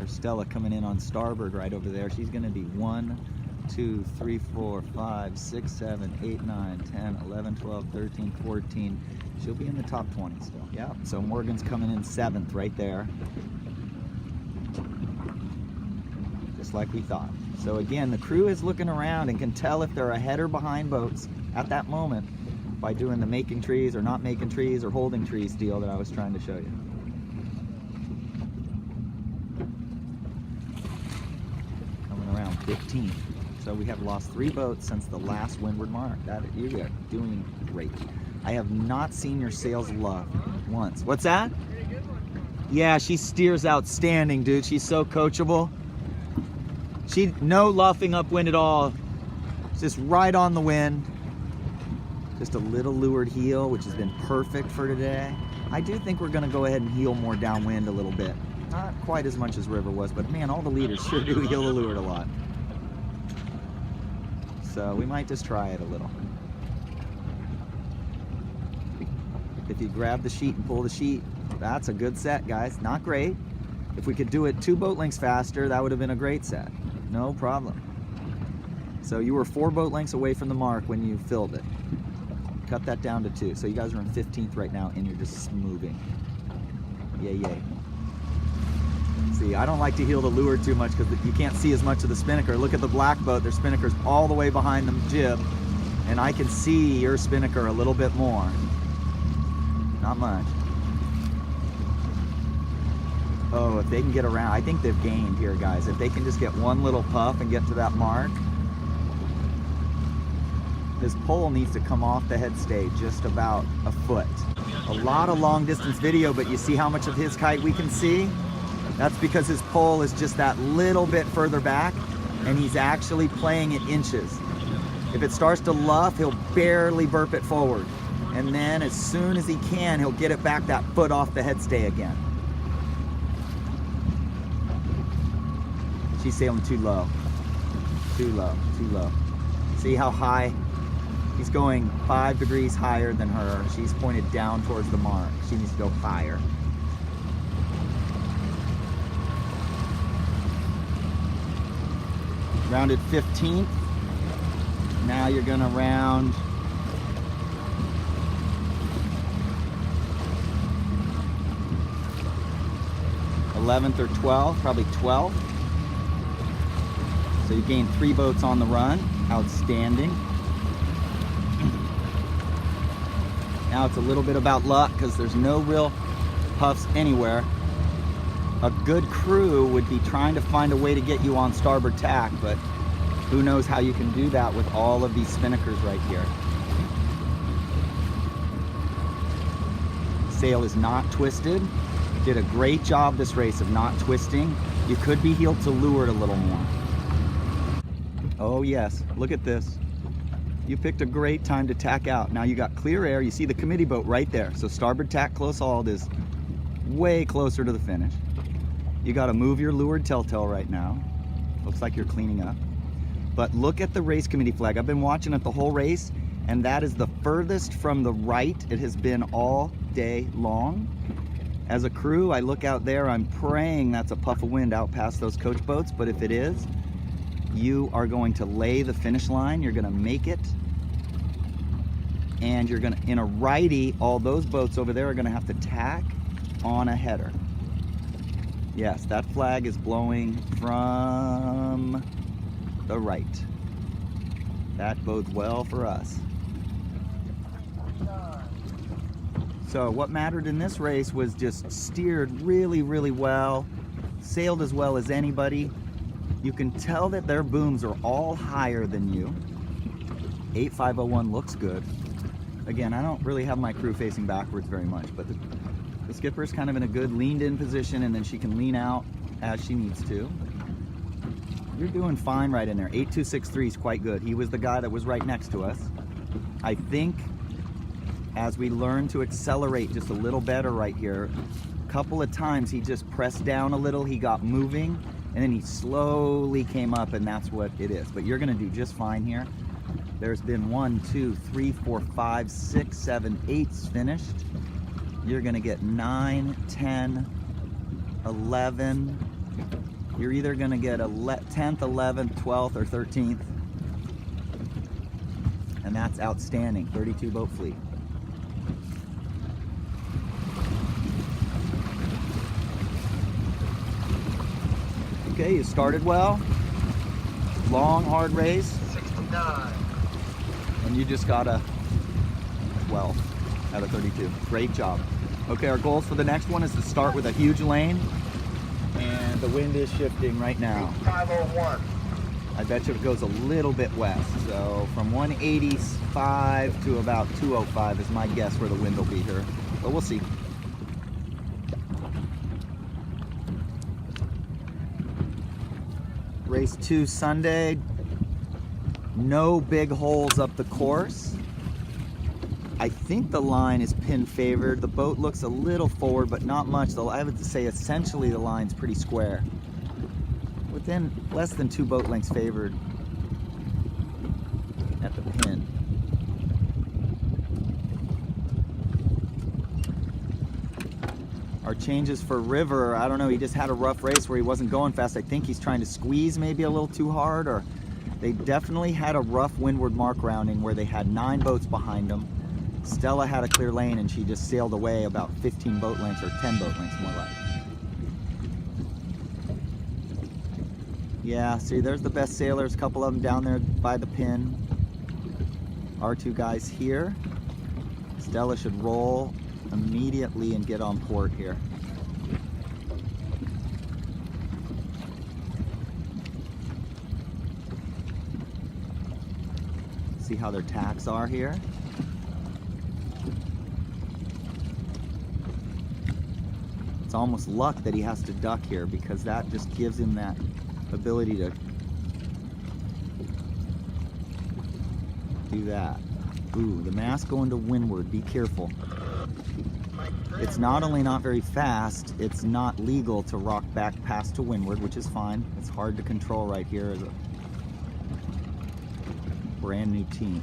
There's Stella coming in on starboard right over there. She's going to be 1, 2, 3, 4, 5, 6, 7, 8, 9, 10, 11, 12, 13, 14. She'll be in the top 20 still. Yeah, so Morgan's coming in 7th right there. Just like we thought. So again, the crew is looking around and can tell if they're ahead or behind boats at that moment by doing the making trees or not making trees or holding trees deal that I was trying to show you. Coming around 15th. So we have lost 3 boats since the last windward mark. You are doing great. I have not seen your sails luff once. What's that? Yeah, she steers outstanding, dude. She's so coachable. No luffing upwind at all. It's just right on the wind. Just a little leeward heel, which has been perfect for today. I do think we're gonna go ahead and heel more downwind a little bit. Not quite as much as River was, but man, all the leaders sure do heel the leeward a lot. So we might just try it a little. If you grab the sheet and pull the sheet, that's a good set, guys. Not great. If we could do it 2 boat lengths faster, that would have been a great set. No problem. So you were 4 boat lengths away from the mark when you filled it. Cut that down to 2. So you guys are in 15th right now and you're just moving. Yay, yay. See, I don't like to heel the leeward too much because you can't see as much of the spinnaker. Look at the black boat, their spinnaker's all the way behind the jib, and I can see your spinnaker a little bit more. Not much. Oh, if they can get around, I think they've gained here, guys. If they can just get one little puff and get to that mark. This pole needs to come off the head stay just about a foot. A lot of long distance video, but you see how much of his kite we can see? That's because his pole is just that little bit further back, and he's actually playing at inches. If it starts to luff, he'll barely burp it forward. And then as soon as he can, he'll get it back that foot off the head stay again. She's sailing too low. Too low, too low. See how high? He's going 5 degrees higher than her. She's pointed down towards the mark. She needs to go higher. Rounded 15th. Now you're gonna round 11th or 12th, probably 12th. So you gained 3 boats on the run. Outstanding. Now it's a little bit about luck because there's no real puffs anywhere. A good crew would be trying to find a way to get you on starboard tack, but who knows how you can do that with all of these spinnakers right here. Sail is not twisted. Did a great job this race of not twisting. You could be heeled to leeward a little more. Oh yes, look at this. You picked a great time to tack out. Now you got clear air. You see the committee boat right there. So starboard tack close hauled is way closer to the finish. You got to move your leeward telltale right now. Looks like you're cleaning up. But look at the race committee flag. I've been watching it the whole race, and that is the furthest from the right it has been all day long. As a crew, I look out there, I'm praying that's a puff of wind out past those coach boats, but if it is, you are going to lay the finish line, you're gonna make it, and you're gonna, in a righty, all those boats over there are gonna have to tack on a header. Yes, that flag is blowing from the right. That bodes well for us. So what mattered in this race was just steered really, really well, sailed as well as anybody. You can tell that their booms are all higher than you. 8501 looks good. Again, I don't really have my crew facing backwards very much, but the skipper's kind of in a good leaned in position, and then she can lean out as she needs to. You're doing fine right in there. 8263 is quite good. He was the guy that was right next to us. I think as we learn to accelerate just a little better right here, a couple of times he just pressed down a little, he got moving, and then he slowly came up, and that's what it is. But you're gonna do just fine here. There's been 1, 2, 3, 4, 5, 6, 7, 8s finished. You're gonna get 9, 10, 11, you're either going to get a 10th, 11th, 12th, or 13th. And that's outstanding. 32 boat fleet. Okay, you started well. Long, hard race. 69. And you just got a 12 out of 32. Great job. Okay, our goals for the next one is to start with a huge lane. And the wind is shifting right now. 501. I bet you it goes a little bit west. So from 185 to about 205 is my guess where the wind will be here. But we'll see. Race 2 Sunday. No big holes up the course. I think the line is pin favored. The boat looks a little forward, but not much. I would say essentially the line's pretty square. Within less than 2 boat lengths favored at the pin. Our changes for River, I don't know, he just had a rough race where he wasn't going fast. I think he's trying to squeeze maybe a little too hard, or they definitely had a rough windward mark rounding where they had 9 boats behind them. Stella had a clear lane and she just sailed away about 15 boat lengths, or 10 boat lengths more like. Yeah, see, there's the best sailors, a couple of them down there by the pin. Our 2 guys here. Stella should roll immediately and get on port here. See how their tacks are here. It's almost luck that he has to duck here, because that just gives him that ability to do that. Ooh, the mast going to windward, be careful. It's not only not very fast, it's not legal to rock back past to windward, which is fine. It's hard to control right here as a brand new team.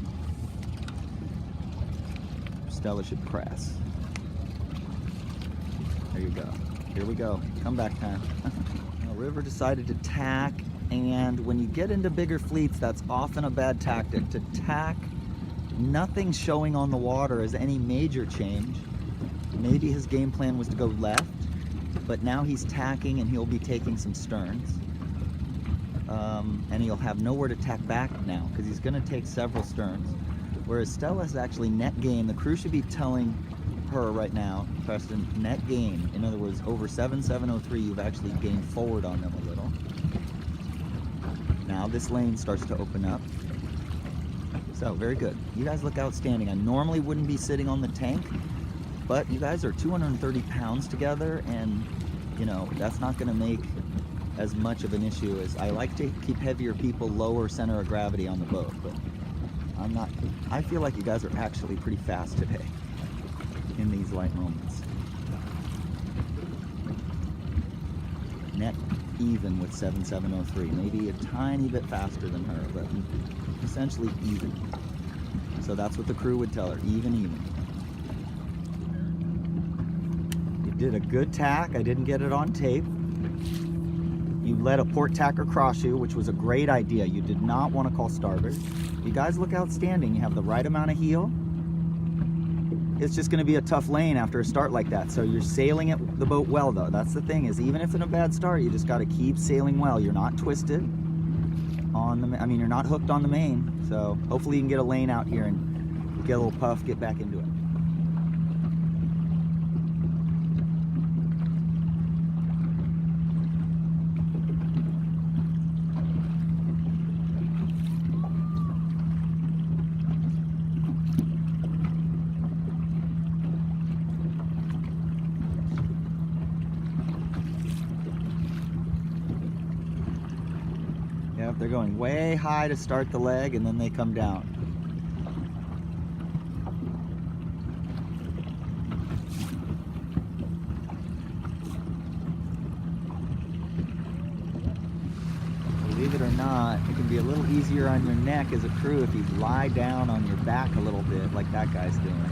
Stella should press. There you go. Here we go. Comeback time. River decided to tack, and when you get into bigger fleets, that's often a bad tactic. To tack, nothing showing on the water as any major change. Maybe his game plan was to go left, but now he's tacking and he'll be taking some sterns. And he'll have nowhere to tack back now because he's going to take several sterns. Whereas Stella's actually net gain. The crew should be telling her right now, Preston, net gain. In other words, over 7,703, you've actually gained forward on them a little. Now this lane starts to open up. So, very good. You guys look outstanding. I normally wouldn't be sitting on the tank, but you guys are 230 pounds together, and, you know, that's not going to make as much of an issue as I like to keep heavier people lower center of gravity on the boat, but I feel like you guys are actually pretty fast today in these light moments. Net even with 7,703, maybe a tiny bit faster than her, but essentially even. So that's what the crew would tell her, even. You did a good tack. I didn't get it on tape. You let a port tacker cross you, which was a great idea. You did not want to call starboard. You guys look outstanding. You have the right amount of heel. It's just going to be a tough lane after a start like that. So you're sailing the boat well, though. That's the thing, is even if in a bad start, you just got to keep sailing well. You're not twisted on the, I mean, you're not hooked on the main. So hopefully you can get a lane out here and get a little puff, get back into it. They're going way high to start the leg, and then they come down. Believe it or not, it can be a little easier on your neck as a crew if you lie down on your back a little bit, like that guy's doing.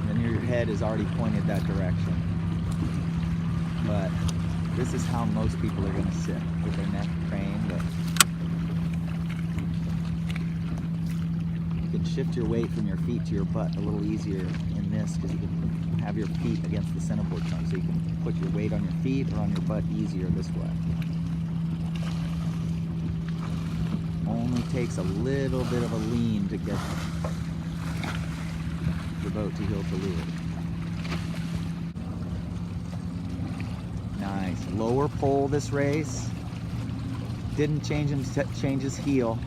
Then your head is already pointed that direction. But This is how most people are going to sit, with their neck craned. But you can shift your weight from your feet to your butt a little easier in this because you can have your feet against the centerboard trunk, so you can put your weight on your feet or on your butt easier this way. Only takes a little bit of a lean to get the boat to heel to leeward. Nice. Lower pole this race. Didn't change his heel.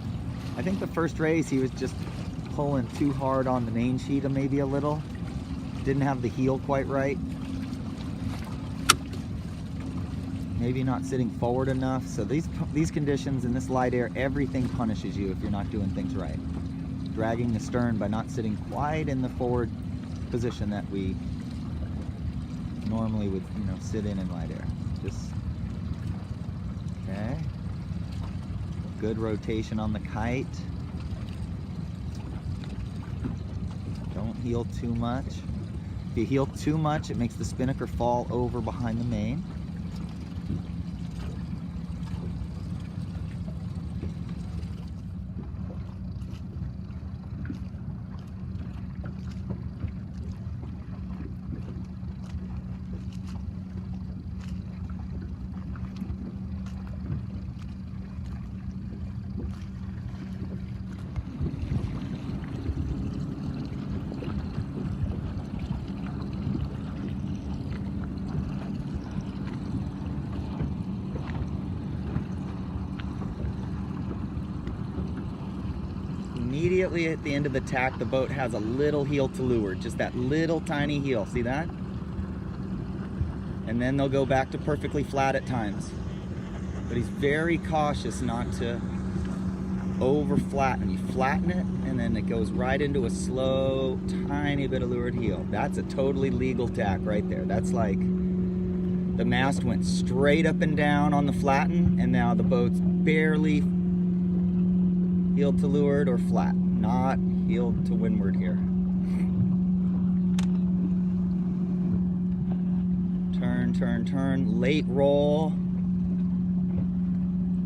I think the first race he was just pulling too hard on the main sheet maybe a little. Didn't have the heel quite right. Maybe not sitting forward enough. So these conditions in this light air, everything punishes you if you're not doing things right. Dragging the stern by not sitting quite in the forward position that we normally would, sit in light air. Just okay. Good rotation on the kite. Don't heel too much. If you heel too much, it makes the spinnaker fall over behind the main. Immediately at the end of the tack, the boat has a little heel to leeward, just that little tiny heel. See that? And then they'll go back to perfectly flat at times. But he's very cautious not to over flatten. You flatten it, and then it goes right into a slow, tiny bit of leeward heel. That's a totally legal tack right there. That's like the mast went straight up and down on the flatten, and now the boat's barely heel to leeward or flat, not heel to windward here. Turn, turn, turn, late roll.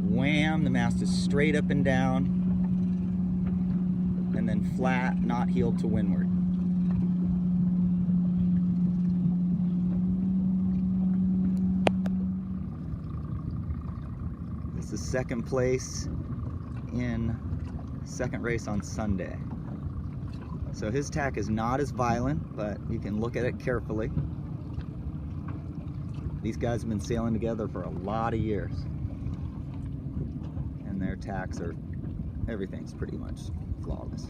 Wham, the mast is straight up and down. And then flat, not heel to windward. This is second place in second race on Sunday. So his tack is not as violent, but you can look at it carefully. These guys have been sailing together for a lot of years, and their tacks are, everything's pretty much flawless.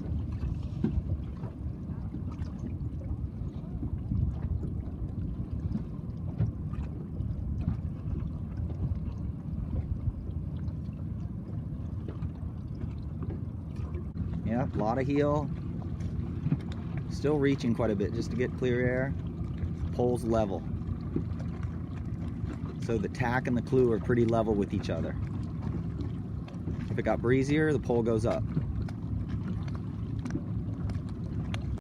Yep, a lot of heel. Still reaching quite a bit just to get clear air. Pole's level. So the tack and the clew are pretty level with each other. If it got breezier, the pole goes up.